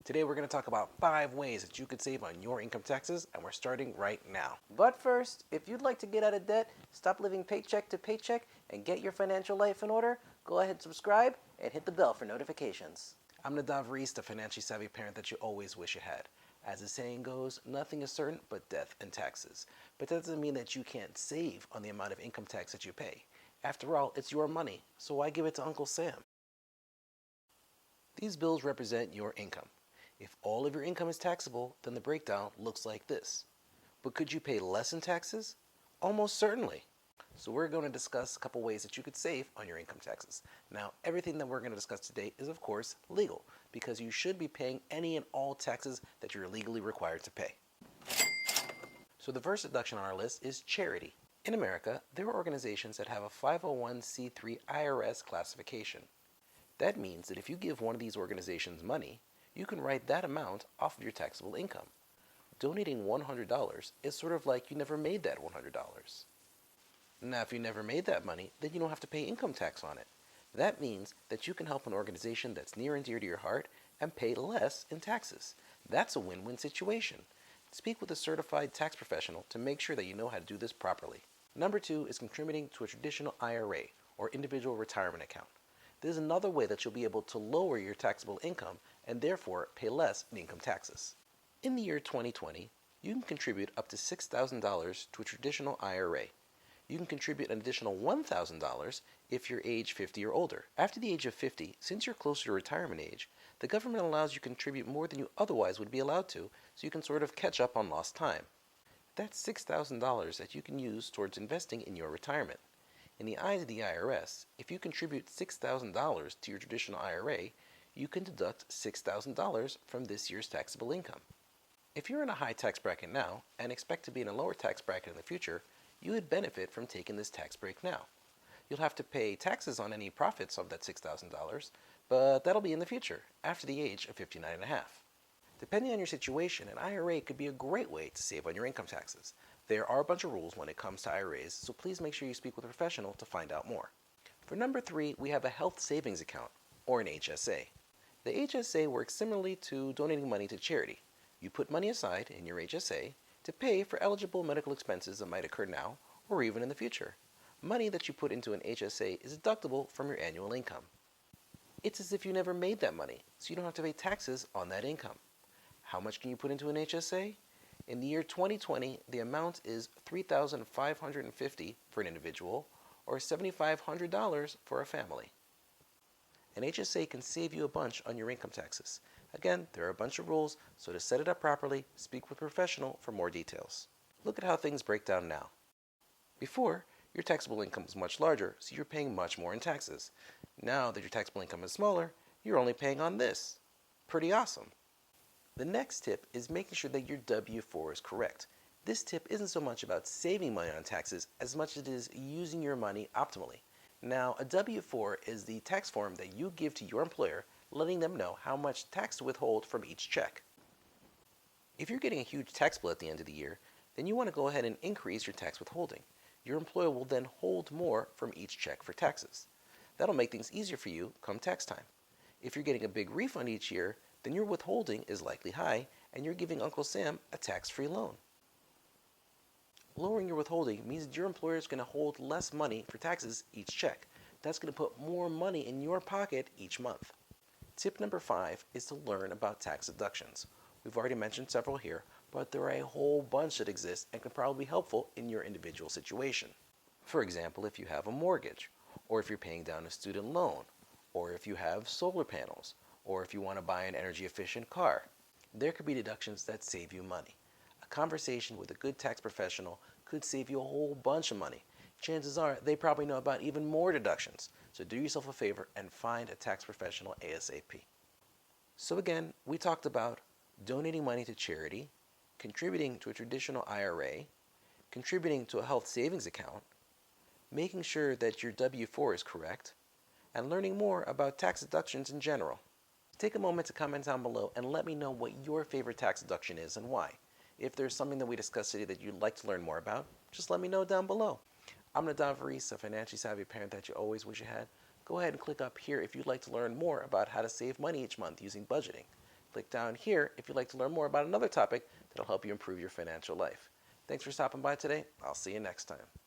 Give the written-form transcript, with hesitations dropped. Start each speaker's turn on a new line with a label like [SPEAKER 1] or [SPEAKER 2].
[SPEAKER 1] Today we're going to talk about 5 ways that you could save on your income taxes, and we're starting right now.
[SPEAKER 2] But first, if you'd like to get out of debt, stop living paycheck to paycheck, and get your financial life in order, go ahead and subscribe and hit the bell for notifications.
[SPEAKER 1] I'm Nadav Reese, the financially savvy parent that you always wish you had. As the saying goes, nothing is certain but death and taxes. But that doesn't mean that you can't save on the amount of income tax that you pay. After all, it's your money, so why give it to Uncle Sam? These bills represent your income. If all of your income is taxable, then the breakdown looks like this. But could you pay less in taxes? Almost certainly. So we're going to discuss a couple ways that you could save on your income taxes. Now, everything that we're going to discuss today is, of course, legal, because you should be paying any and all taxes that you're legally required to pay. So the first deduction on our list is charity. In America, there are organizations that have a 501c3 IRS classification. That means that if you give one of these organizations money, you can write that amount off of your taxable income. Donating $100 is sort of like you never made that $100. Now, if you never made that money, then you don't have to pay income tax on it. That means that you can help an organization that's near and dear to your heart and pay less in taxes. That's a win-win situation. Speak with a certified tax professional to make sure that you know how to do this properly. Number 2 is contributing to a traditional IRA, or individual retirement account. This is another way that you'll be able to lower your taxable income and therefore pay less in income taxes. In the year 2020, you can contribute up to $6,000 to a traditional IRA. You can contribute an additional $1,000 if you're age 50 or older. After the age of 50, since you're closer to retirement age, the government allows you to contribute more than you otherwise would be allowed to, so you can sort of catch up on lost time. That's $6,000 that you can use towards investing in your retirement. In the eyes of the IRS, if you contribute $6,000 to your traditional IRA, you can deduct $6,000 from this year's taxable income. If you're in a high tax bracket now and expect to be in a lower tax bracket in the future, you would benefit from taking this tax break now. You'll have to pay taxes on any profits of that $6,000, but that'll be in the future, after the age of 59 and a half. Depending on your situation, an IRA could be a great way to save on your income taxes. There are a bunch of rules when it comes to IRAs, so please make sure you speak with a professional to find out more. For number 3, we have a health savings account, or an HSA. The HSA works similarly to donating money to charity. You put money aside in your HSA to pay for eligible medical expenses that might occur now or even in the future. Money that you put into an HSA is deductible from your annual income. It's as if you never made that money, so you don't have to pay taxes on that income. How much can you put into an HSA? In the year 2020, the amount is $3,550 for an individual or $7,500 for a family. An HSA can save you a bunch on your income taxes. Again, there are a bunch of rules, so to set it up properly, speak with a professional for more details. Look at how things break down now. Before, your taxable income was much larger, so you're paying much more in taxes. Now that your taxable income is smaller, you're only paying on this. Pretty awesome. The next tip is making sure that your W-4 is correct. This tip isn't so much about saving money on taxes as much as it is using your money optimally. Now, a W-4 is the tax form that you give to your employer, letting them know how much tax to withhold from each check. If you're getting a huge tax bill at the end of the year, then you want to go ahead and increase your tax withholding. Your employer will then hold more from each check for taxes. That'll make things easier for you come tax time. If you're getting a big refund each year, then your withholding is likely high and you're giving Uncle Sam a tax-free loan. Lowering your withholding means that your employer is going to hold less money for taxes each check. That's going to put more money in your pocket each month. Tip number 5 is to learn about tax deductions. We've already mentioned several here, but there are a whole bunch that exist and can probably be helpful in your individual situation. For example, if you have a mortgage, or if you're paying down a student loan, or if you have solar panels, or if you want to buy an energy-efficient car, there could be deductions that save you money. A conversation with a good tax professional could save you a whole bunch of money. Chances are they probably know about even more deductions, so do yourself a favor and find a tax professional ASAP. So again, we talked about donating money to charity, contributing to a traditional IRA, contributing to a health savings account, making sure that your W-4 is correct, and learning more about tax deductions in general. Take a moment to comment down below and let me know what your favorite tax deduction is and why. If there's something that we discussed today that you'd like to learn more about, just let me know down below. I'm Nadav Reese, a financially savvy parent that you always wish you had. Go ahead and click up here if you'd like to learn more about how to save money each month using budgeting. Click down here if you'd like to learn more about another topic that'll help you improve your financial life. Thanks for stopping by today. I'll see you next time.